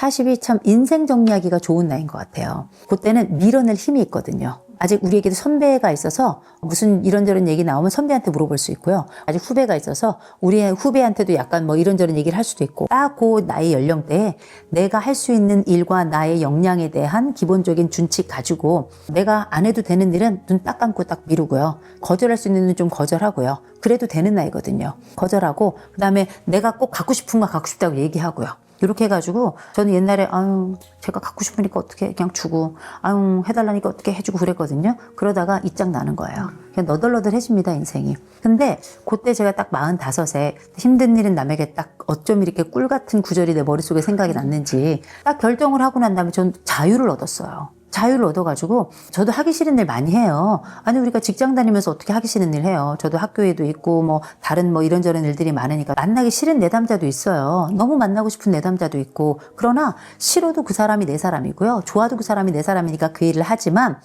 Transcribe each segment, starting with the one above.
40이 참 인생 정리하기가 좋은 나이인 것 같아요. 그때는 밀어낼 힘이 있거든요. 아직 우리에게도 선배가 있어서 무슨 이런저런 얘기 나오면 선배한테 물어볼 수 있고요. 아직 후배가 있어서 우리 후배한테도 약간 뭐 이런저런 얘기를 할 수도 있고, 딱 그 나이 연령대에 내가 할 수 있는 일과 나의 역량에 대한 기본적인 준칙 가지고 내가 안 해도 되는 일은 눈 딱 감고 딱 미루고요. 거절할 수 있는 일은 좀 거절하고요. 그래도 되는 나이거든요. 거절하고 그다음에 내가 꼭 갖고 싶은 거 갖고 싶다고 얘기하고요. 이렇게 해가지고 저는 옛날에 아유 제가 갖고 싶으니까 어떻게 그냥 주고 아유 해달라니까 어떻게 해주고 그랬거든요. 그러다가 이짝 나는 거예요. 그냥 너덜너덜해집니다 인생이. 근데 그때 제가 딱 45에 힘든 일은 남에게 딱 어쩜 이렇게 꿀 같은 구절이 내 머릿속에 생각이 났는지 딱 결정을 하고 난 다음에 전 자유를 얻었어요. 자유를 얻어가지고 저도 하기 싫은 일 많이 해요. 아니 우리가 직장 다니면서 어떻게 하기 싫은 일 해요. 저도 학교에도 있고 뭐 다른 뭐 이런저런 일들이 많으니까 만나기 싫은 내담자도 있어요. 너무 만나고 싶은 내담자도 있고, 그러나 싫어도 그 사람이 내 사람이고요. 좋아도 그 사람이 내 사람이니까 그 일을 하지만,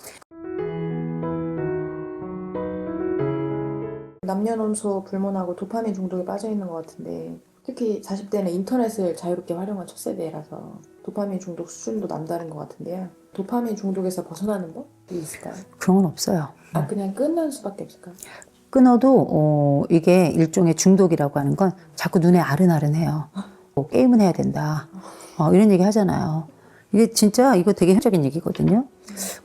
남녀노소 불문하고 도파민 중독에 빠져 있는 것 같은데, 특히 40대는 인터넷을 자유롭게 활용한 첫 세대라서 도파민 중독 수준도 남다른 것 같은데요. 도파민 중독에서 벗어나는 법이 있을까요? 그런 건 없어요. 그냥 끊는 수밖에 없을까요? 끊어도 이게 일종의 중독이라고 하는 건 자꾸 눈에 아른아른해요. 게임은 해야 된다. 이런 얘기 하잖아요. 이게 진짜 이거 되게 현실적인 얘기거든요.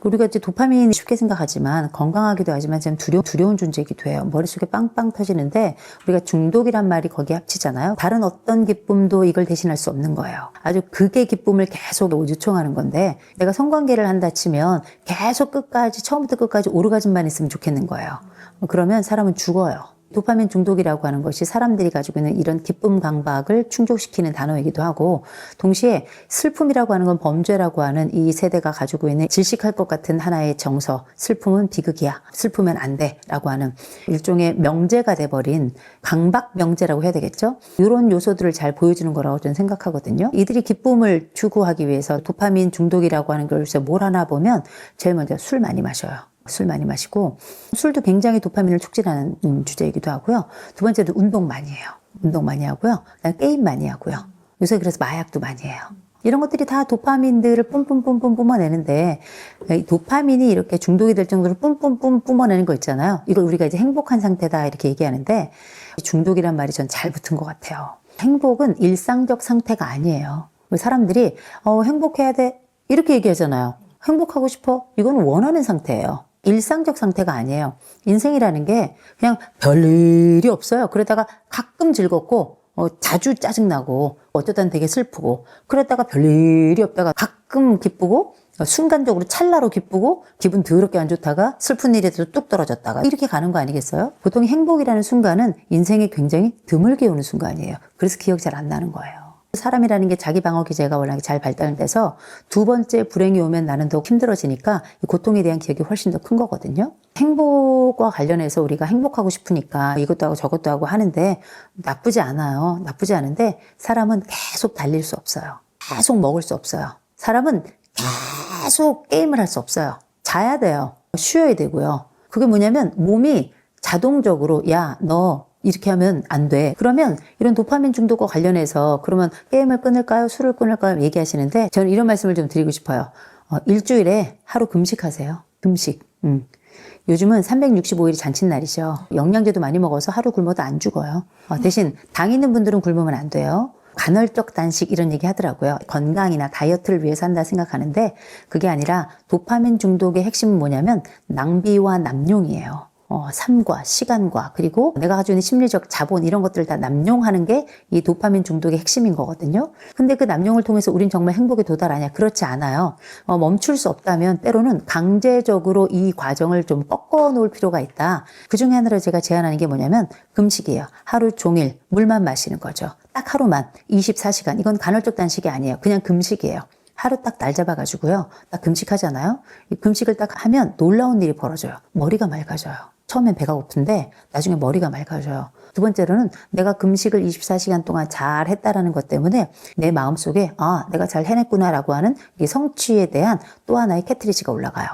우리가 이제 도파민이 쉽게 생각하지만 건강하기도 하지만 좀 두려운 존재이기도 해요. 머릿속에 빵빵 터지는데 우리가 중독이란 말이 거기에 합치잖아요. 다른 어떤 기쁨도 이걸 대신할 수 없는 거예요. 아주 극의 기쁨을 계속 요청하는 건데, 내가 성관계를 한다 치면 계속 끝까지 처음부터 끝까지 오르가즘만 있으면 좋겠는 거예요. 그러면 사람은 죽어요. 도파민 중독이라고 하는 것이 사람들이 가지고 있는 이런 기쁨 강박을 충족시키는 단어이기도 하고, 동시에 슬픔이라고 하는 건 범죄라고 하는 이 세대가 가지고 있는 질식할 것 같은 하나의 정서, 슬픔은 비극이야, 슬프면 안 돼 라고 하는 일종의 명제가 돼버린 강박 명제라고 해야 되겠죠. 이런 요소들을 잘 보여주는 거라고 저는 생각하거든요. 이들이 기쁨을 추구하기 위해서 도파민 중독이라고 하는 걸 뭘 하나 보면 제일 먼저 술 많이 마셔요. 술 많이 마시고, 술도 굉장히 도파민을 촉진하는 주제이기도 하고요. 두 번째도 운동 많이 해요. 운동 많이 하고요. 그다음에 게임 많이 하고요. 요새 그래서 마약도 많이 해요. 이런 것들이 다 도파민들을 뿜뿜뿜뿜 뿜어내는데, 도파민이 이렇게 중독이 될 정도로 뿜뿜뿜 뿜어내는 거 있잖아요. 이걸 우리가 이제 행복한 상태다 이렇게 얘기하는데, 중독이란 말이 전 잘 붙은 것 같아요. 행복은 일상적 상태가 아니에요. 사람들이 행복해야 돼 이렇게 얘기하잖아요. 행복하고 싶어? 이건 원하는 상태예요. 일상적 상태가 아니에요. 인생이라는 게 그냥 별일이 없어요. 그러다가 가끔 즐겁고 자주 짜증나고 어쩌다 되게 슬프고, 그러다가 별일이 없다가 가끔 기쁘고 순간적으로 찰나로 기쁘고 기분 더럽게 안 좋다가 슬픈 일에도 뚝 떨어졌다가 이렇게 가는 거 아니겠어요? 보통 행복이라는 순간은 인생에 굉장히 드물게 오는 순간이에요. 그래서 기억이 잘 안 나는 거예요. 사람이라는 게 자기 방어 기제가 워낙에 잘 발달돼서 두 번째 불행이 오면 나는 더 힘들어지니까 이 고통에 대한 기억이 훨씬 더 큰 거거든요. 행복과 관련해서 우리가 행복하고 싶으니까 이것도 하고 저것도 하고 하는데 나쁘지 않아요. 나쁘지 않은데 사람은 계속 달릴 수 없어요. 계속 먹을 수 없어요. 사람은 계속 게임을 할 수 없어요. 자야 돼요. 쉬어야 되고요. 그게 뭐냐면 몸이 자동적으로 야, 너 이렇게 하면 안 돼. 그러면 이런 도파민 중독과 관련해서 그러면 게임을 끊을까요? 술을 끊을까요? 얘기하시는데 저는 이런 말씀을 좀 드리고 싶어요. 일주일에 하루 금식하세요. 금식. 요즘은 365일이 잔칫날이죠. 영양제도 많이 먹어서 하루 굶어도 안 죽어요. 대신 당 있는 분들은 굶으면 안 돼요. 간헐적 단식 이런 얘기 하더라고요. 건강이나 다이어트를 위해서 한다 생각하는데 그게 아니라 도파민 중독의 핵심은 뭐냐면 낭비와 남용이에요. 삶과 시간과 그리고 내가 가지고 있는 심리적 자본 이런 것들을 다 남용하는 게 이 도파민 중독의 핵심인 거거든요. 근데 그 남용을 통해서 우린 정말 행복에 도달하냐? 그렇지 않아요. 멈출 수 없다면 때로는 강제적으로 이 과정을 좀 꺾어 놓을 필요가 있다. 그 중에 하나로 제가 제안하는 게 뭐냐면 금식이에요. 하루 종일 물만 마시는 거죠. 딱 하루만 24시간. 이건 간헐적 단식이 아니에요. 그냥 금식이에요. 하루 딱 날 잡아가지고요. 딱 금식하잖아요. 이 금식을 딱 하면 놀라운 일이 벌어져요. 머리가 맑아져요. 처음엔 배가 고픈데 나중에 머리가 맑아져요. 두 번째로는 내가 금식을 24시간 동안 잘 했다라는 것 때문에 내 마음속에 내가 잘 해냈구나라고 하는 이 성취에 대한 또 하나의 캐트리지가 올라가요.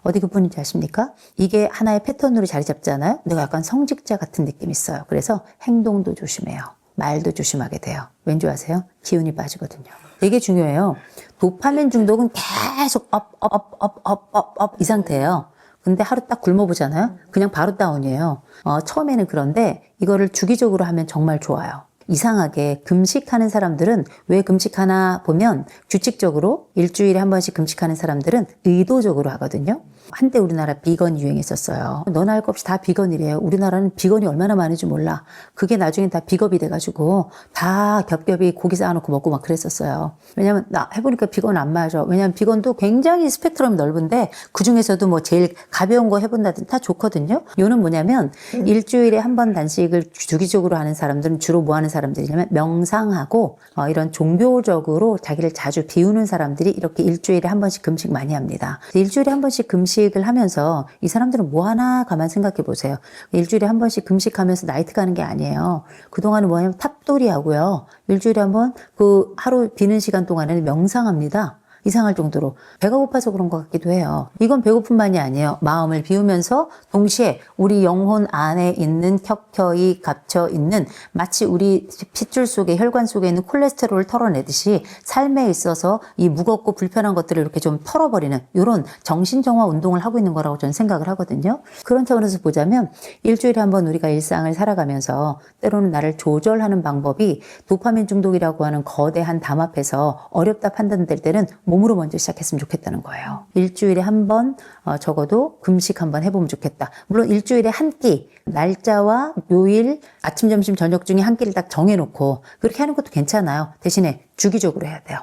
어디 그뿐인지 아십니까? 이게 하나의 패턴으로 자리 잡잖아요. 내가 약간 성직자 같은 느낌이 있어요. 그래서 행동도 조심해요. 말도 조심하게 돼요. 왠지 아세요? 기운이 빠지거든요. 되게 중요해요. 도파민 중독은 계속 업 이 상태예요. 근데 하루 딱 굶어보잖아요. 그냥 바로 다운이에요. 처음에는 그런데 이거를 주기적으로 하면 정말 좋아요. 이상하게 금식하는 사람들은 왜 금식하나 보면 규칙적으로 일주일에 한 번씩 금식하는 사람들은 의도적으로 하거든요. 한때 우리나라 비건이 유행했었어요. 너나 할 것 없이 다 비건이래요. 우리나라는 비건이 얼마나 많은지 몰라. 그게 나중에 다 비겁이 돼가지고 다 겹겹이 고기 쌓아놓고 먹고 막 그랬었어요. 왜냐면 나 해보니까 비건 안 맞아. 왜냐면 비건도 굉장히 스펙트럼이 넓은데 그중에서도 뭐 제일 가벼운 거 해본다든지 다 좋거든요. 이거는 뭐냐면 일주일에 한 번 단식을 주기적으로 하는 사람들은 주로 뭐 하는 사람들이냐면 명상하고 이런 종교적으로 자기를 자주 비우는 사람들이 이렇게 일주일에 한 번씩 금식 많이 합니다. 일주일에 한 번씩 금식을 하면서 이 사람들은 뭐 하나 가만 생각해 보세요. 일주일에 한 번씩 금식하면서 나이트 가는 게 아니에요. 그동안은 뭐냐면 탑돌이 하고요. 일주일에 한 번 그 하루 비는 시간 동안에는 명상합니다. 이상할 정도로 배가 고파서 그런 것 같기도 해요. 이건 배고픔만이 아니에요. 마음을 비우면서 동시에 우리 영혼 안에 있는 켜켜이 갇혀 있는 마치 우리 핏줄 속에 혈관 속에 있는 콜레스테롤을 털어내듯이 삶에 있어서 이 무겁고 불편한 것들을 이렇게 좀 털어버리는 이런 정신정화 운동을 하고 있는 거라고 저는 생각을 하거든요. 그런 차원에서 보자면 일주일에 한 번 우리가 일상을 살아가면서 때로는 나를 조절하는 방법이 도파민 중독이라고 하는 거대한 담 앞에서 어렵다 판단될 때는 몸으로 먼저 시작했으면 좋겠다는 거예요. 일주일에 한 번 적어도 금식 한 번 해보면 좋겠다. 물론 일주일에 한 끼, 날짜와 요일, 아침, 점심, 저녁 중에 한 끼를 딱 정해놓고 그렇게 하는 것도 괜찮아요. 대신에 주기적으로 해야 돼요.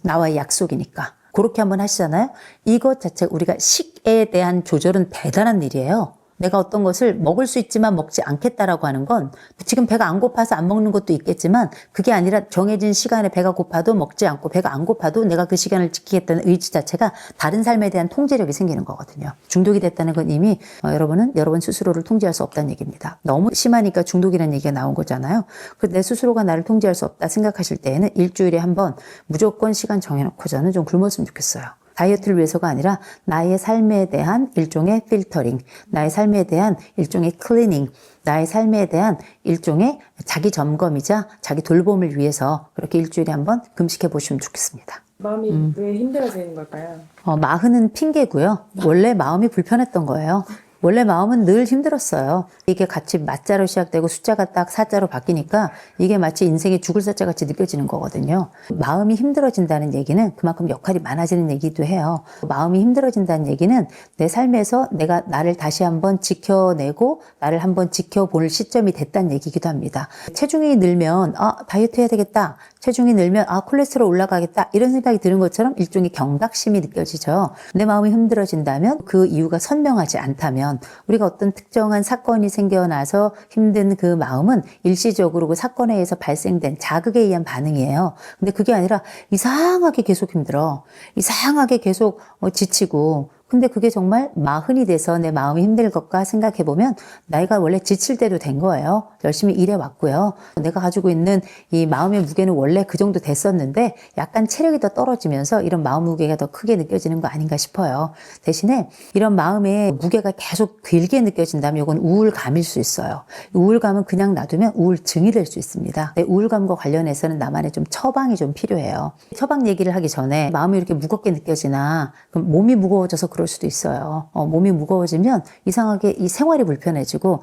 나와의 약속이니까. 그렇게 한번 하시잖아요. 이것 자체가 우리가 식에 대한 조절은 대단한 일이에요. 내가 어떤 것을 먹을 수 있지만 먹지 않겠다라고 하는 건 지금 배가 안 고파서 안 먹는 것도 있겠지만 그게 아니라 정해진 시간에 배가 고파도 먹지 않고 배가 안 고파도 내가 그 시간을 지키겠다는 의지 자체가 다른 삶에 대한 통제력이 생기는 거거든요. 중독이 됐다는 건 이미 여러분은 여러분 스스로를 통제할 수 없다는 얘기입니다. 너무 심하니까 중독이라는 얘기가 나온 거잖아요. 그래서 내 스스로가 나를 통제할 수 없다 생각하실 때에는 일주일에 한 번 무조건 시간 정해놓고 저는 좀 굶었으면 좋겠어요. 다이어트를 위해서가 아니라 나의 삶에 대한 일종의 필터링, 나의 삶에 대한 일종의 클리닝, 나의 삶에 대한 일종의 자기 점검이자 자기 돌봄을 위해서 그렇게 일주일에 한번 금식해 보시면 좋겠습니다. 마음이 왜 힘들어지는 걸까요? 마흔은 핑계고요. 원래 마음이 불편했던 거예요. 원래 마음은 늘 힘들었어요. 이게 같이 맞자로 시작되고 숫자가 딱 사자로 바뀌니까 이게 마치 인생이 죽을 사자 같이 느껴지는 거거든요. 마음이 힘들어진다는 얘기는 그만큼 역할이 많아지는 얘기도 해요. 마음이 힘들어진다는 얘기는 내 삶에서 내가 나를 다시 한번 지켜내고 나를 한번 지켜볼 시점이 됐다는 얘기기도 합니다. 체중이 늘면 다이어트 해야 되겠다. 체중이 늘면 콜레스테롤 올라가겠다. 이런 생각이 드는 것처럼 일종의 경각심이 느껴지죠. 내 마음이 힘들어진다면 그 이유가 선명하지 않다면 우리가 어떤 특정한 사건이 생겨나서 힘든 그 마음은 일시적으로 그 사건에 의해서 발생된 자극에 의한 반응이에요. 근데 그게 아니라 이상하게 계속 힘들어. 이상하게 계속 지치고 근데 그게 정말 마흔이 돼서 내 마음이 힘들 것까 생각해보면 나이가 원래 지칠 때도 된 거예요. 열심히 일해왔고요. 내가 가지고 있는 이 마음의 무게는 원래 그 정도 됐었는데 약간 체력이 더 떨어지면서 이런 마음 무게가 더 크게 느껴지는 거 아닌가 싶어요. 대신에 이런 마음의 무게가 계속 길게 느껴진다면 이건 우울감일 수 있어요. 우울감은 그냥 놔두면 우울증이 될 수 있습니다. 우울감과 관련해서는 나만의 좀 처방이 좀 필요해요. 처방 얘기를 하기 전에 마음이 이렇게 무겁게 느껴지나 그럼 몸이 무거워져서 그럴 수도 있어요. 몸이 무거워지면 이상하게 이 생활이 불편해지고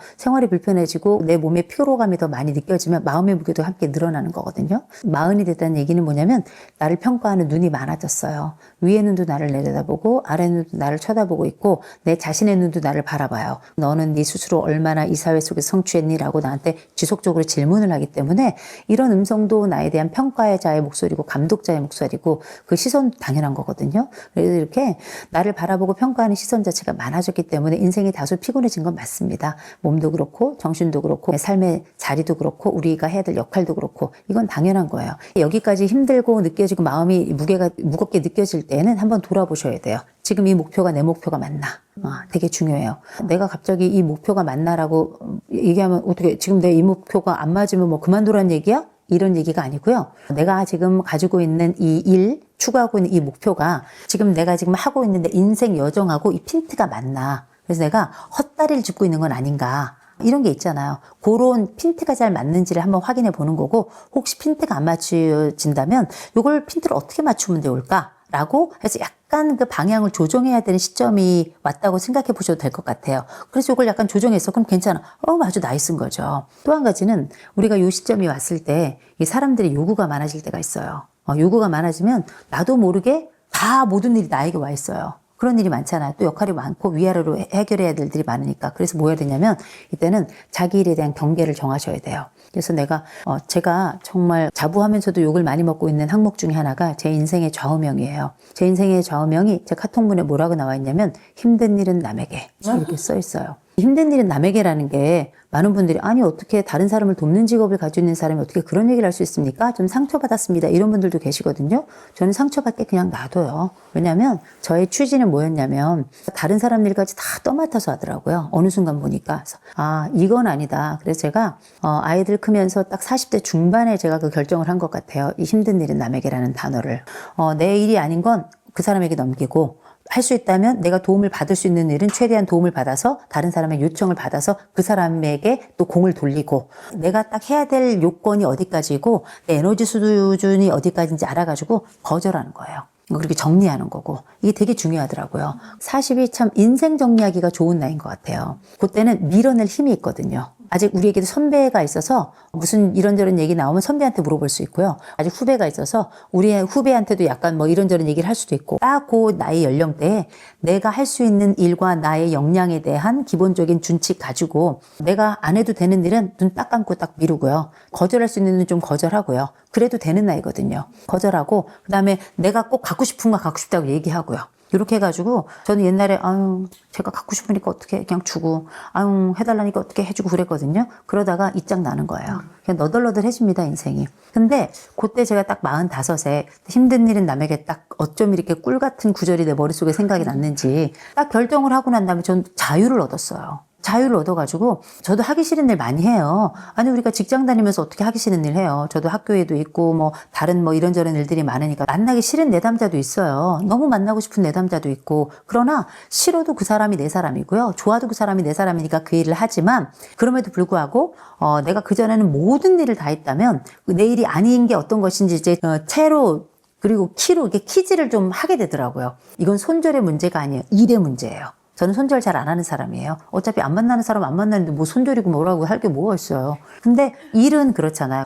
내 몸의 피로감이 더 많이 느껴지면 마음의 무게도 함께 늘어나는 거거든요. 마흔이 됐다는 얘기는 뭐냐면 나를 평가하는 눈이 많아졌어요. 위의 눈도 나를 내려다보고 아래 눈도 나를 쳐다보고 있고 내 자신의 눈도 나를 바라봐요. 너는 네 스스로 얼마나 이 사회 속에 성취했니? 라고 나한테 지속적으로 질문을 하기 때문에 이런 음성도 나에 대한 평가의 자의 목소리고 감독자의 목소리고 그 시선도 당연한 거거든요. 그래서 이렇게 나를 바라보고 평가하는 시선 자체가 많아졌기 때문에 인생이 다소 피곤해진 건 맞습니다. 몸도 그렇고 정신도 그렇고 삶의 자리도 그렇고 우리가 해야 될 역할도 그렇고 이건 당연한 거예요. 여기까지 힘들고 느껴지고 마음이 무겁게 느껴질 때는 한번 돌아보셔야 돼요. 지금 이 목표가 내 목표가 맞나? 되게 중요해요. 내가 갑자기 이 목표가 맞나라고 얘기하면 어떻게 지금 내 이 목표가 안 맞으면 뭐 그만두라는 얘기야? 이런 얘기가 아니고요. 내가 지금 가지고 있는 이 일, 추구하고 있는 이 목표가 지금 내가 지금 하고 있는 내 인생 여정하고 이 핀트가 맞나. 그래서 내가 헛다리를 짚고 있는 건 아닌가. 이런 게 있잖아요. 그런 핀트가 잘 맞는지를 한번 확인해 보는 거고, 혹시 핀트가 안 맞춰진다면 이걸 핀트를 어떻게 맞추면 좋을까? 라고 해서 약간 그 방향을 조정해야 되는 시점이 왔다고 생각해 보셔도 될 것 같아요. 그래서 이걸 약간 조정해서 그럼 괜찮아. 아주 나이스인 거죠. 또 한 가지는 우리가 이 시점이 왔을 때 이 사람들의 요구가 많아질 때가 있어요. 요구가 많아지면 나도 모르게 다 모든 일이 나에게 와 있어요. 그런 일이 많잖아요. 또 역할이 많고 위아래로 해결해야 될 일이 많으니까. 그래서 뭐 해야 되냐면 이때는 자기 일에 대한 경계를 정하셔야 돼요. 그래서 제가 정말 자부하면서도 욕을 많이 먹고 있는 항목 중에 하나가 제 인생의 좌우명이에요. 제 인생의 좌우명이 제 카톡문에 뭐라고 나와 있냐면 힘든 일은 남에게 이렇게 써 있어요. 힘든 일은 남에게라는 게 많은 분들이 아니 어떻게 다른 사람을 돕는 직업을 가지고 있는 사람이 어떻게 그런 얘기를 할 수 있습니까? 좀 상처받았습니다. 이런 분들도 계시거든요. 저는 상처받게 그냥 놔둬요. 왜냐하면 저의 취지는 뭐였냐면 다른 사람 일까지 다 떠맡아서 하더라고요. 어느 순간 보니까 이건 아니다. 그래서 제가 아이들 크면서 딱 40대 중반에 제가 그 결정을 한 것 같아요. 이 힘든 일은 남에게라는 단어를 내 일이 아닌 건 그 사람에게 넘기고 할 수 있다면 내가 도움을 받을 수 있는 일은 최대한 도움을 받아서 다른 사람의 요청을 받아서 그 사람에게 또 공을 돌리고 내가 딱 해야 될 요건이 어디까지고 내 에너지 수준이 어디까지인지 알아가지고 거절하는 거예요. 그렇게 정리하는 거고 이게 되게 중요하더라고요. 40이 참 인생 정리하기가 좋은 나이인 것 같아요. 그때는 밀어낼 힘이 있거든요. 아직 우리에게도 선배가 있어서 무슨 이런저런 얘기 나오면 선배한테 물어볼 수 있고요. 아직 후배가 있어서 우리 후배한테도 약간 뭐 이런저런 얘기를 할 수도 있고 딱 그 나이 연령대에 내가 할 수 있는 일과 나의 역량에 대한 기본적인 준칙 가지고 내가 안 해도 되는 일은 눈 딱 감고 딱 미루고요. 거절할 수 있는 일은 좀 거절하고요. 그래도 되는 나이거든요. 거절하고 그다음에 내가 꼭 갖고 싶은 거 갖고 싶다고 얘기하고요. 이렇게 해가지고 저는 옛날에 제가 갖고 싶으니까 어떻게 그냥 주고 해달라니까 어떻게 해주고 그랬거든요. 그러다가 이짝 나는 거예요. 그냥 너덜너덜해집니다 인생이. 근데 그때 제가 딱 45에 힘든 일은 남에게 딱 어쩜 이렇게 꿀 같은 구절이 내 머릿속에 생각이 났는지 딱 결정을 하고 난 다음에 전 자유를 얻었어요. 자유를 얻어가지고 저도 하기 싫은 일 많이 해요. 아니 우리가 직장 다니면서 어떻게 하기 싫은 일 해요. 저도 학교에도 있고 뭐 다른 뭐 이런저런 일들이 많으니까 만나기 싫은 내담자도 있어요. 너무 만나고 싶은 내담자도 있고 그러나 싫어도 그 사람이 내 사람이고요. 좋아도 그 사람이 내 사람이니까 그 일을 하지만 그럼에도 불구하고 내가 그전에는 모든 일을 다 했다면 내 일이 아닌 게 어떤 것인지 이제 채로 그리고 키로 이게 키즈를 좀 하게 되더라고요. 이건 손절의 문제가 아니에요. 일의 문제예요. 저는 손절 잘 안 하는 사람이에요. 어차피 안 만나는 사람 안 만나는데 뭐 손절이고 뭐라고 할 게 뭐가 있어요. 근데 일은 그렇잖아요.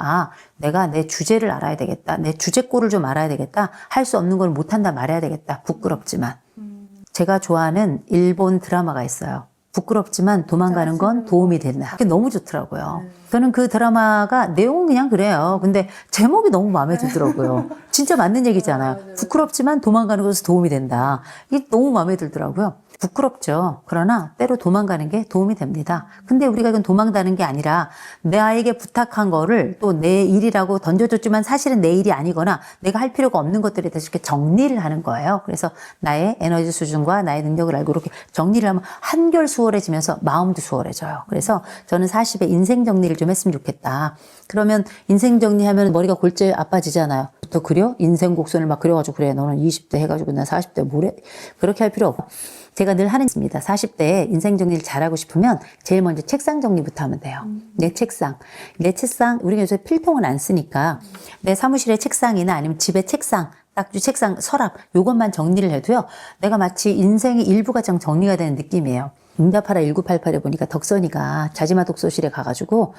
내가 내 주제를 알아야 되겠다. 내 주제꼴을 좀 알아야 되겠다. 할 수 없는 걸 못한다 말해야 되겠다. 부끄럽지만. 제가 좋아하는 일본 드라마가 있어요. 부끄럽지만 도망가는 건 도움이 된다. 그게 너무 좋더라고요. 저는 그 드라마가 내용은 그냥 그래요. 근데 제목이 너무 마음에 들더라고요. 진짜 맞는 얘기잖아요. 부끄럽지만 도망가는 것은 도움이 된다. 이게 너무 마음에 들더라고요. 부끄럽죠. 그러나 때로 도망가는 게 도움이 됩니다. 근데 우리가 이건 도망가는 게 아니라 나에게 부탁한 거를 또 내 일이라고 던져줬지만 사실은 내 일이 아니거나 내가 할 필요가 없는 것들에 대해서 이렇게 정리를 하는 거예요. 그래서 나의 에너지 수준과 나의 능력을 알고 이렇게 정리를 하면 한결 수월해지면서 마음도 수월해져요. 그래서 저는 40에 인생 정리를 좀 했으면 좋겠다. 그러면 인생 정리하면 머리가 골재 아파지잖아요. 또 그려? 인생 곡선을 막 그려가지고 그래. 너는 20대 해가지고 나 40대 뭐래? 그렇게 할 필요 없고. 제가 늘 하는 겁니다. 40대에 인생 정리를 잘하고 싶으면 제일 먼저 책상 정리부터 하면 돼요. 내 책상, 우리가 요새 필통은 안 쓰니까 내 사무실의 책상이나 아니면 집의 책상, 딱지 책상, 서랍 요것만 정리를 해도요. 내가 마치 인생의 일부가 정리가 되는 느낌이에요. 응답하라 1988에 보니까 덕선이가 자지마 독서실에 가가지고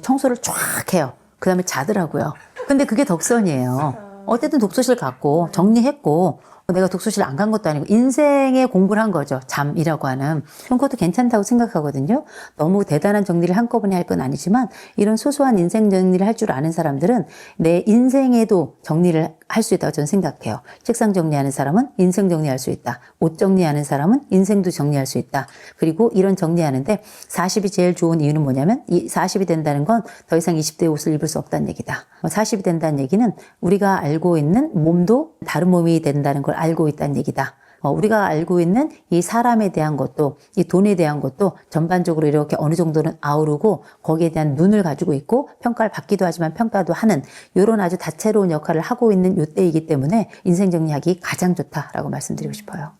청소를 쫙 해요. 그 다음에 자더라고요. 근데 그게 덕선이에요. 어쨌든 독서실 갔고 정리했고 내가 독서실 안 간 것도 아니고 인생에 공부를 한 거죠. 잠이라고 하는. 그것도 괜찮다고 생각하거든요. 너무 대단한 정리를 한꺼번에 할 건 아니지만 이런 소소한 인생 정리를 할 줄 아는 사람들은 내 인생에도 정리를 할 수 있다고 저는 생각해요. 책상 정리하는 사람은 인생 정리할 수 있다. 옷 정리하는 사람은 인생도 정리할 수 있다. 그리고 이런 정리하는데 40이 제일 좋은 이유는 뭐냐면 이 40이 된다는 건 더 이상 20대의 옷을 입을 수 없다는 얘기다. 40이 된다는 얘기는 우리가 알고 있는 몸도 다른 몸이 된다는 걸 알고 있다는 얘기다. 우리가 알고 있는 이 사람에 대한 것도 이 돈에 대한 것도 전반적으로 이렇게 어느 정도는 아우르고 거기에 대한 눈을 가지고 있고 평가를 받기도 하지만 평가도 하는 이런 아주 다채로운 역할을 하고 있는 이때이기 때문에 인생 정리하기 가장 좋다라고 말씀드리고 싶어요.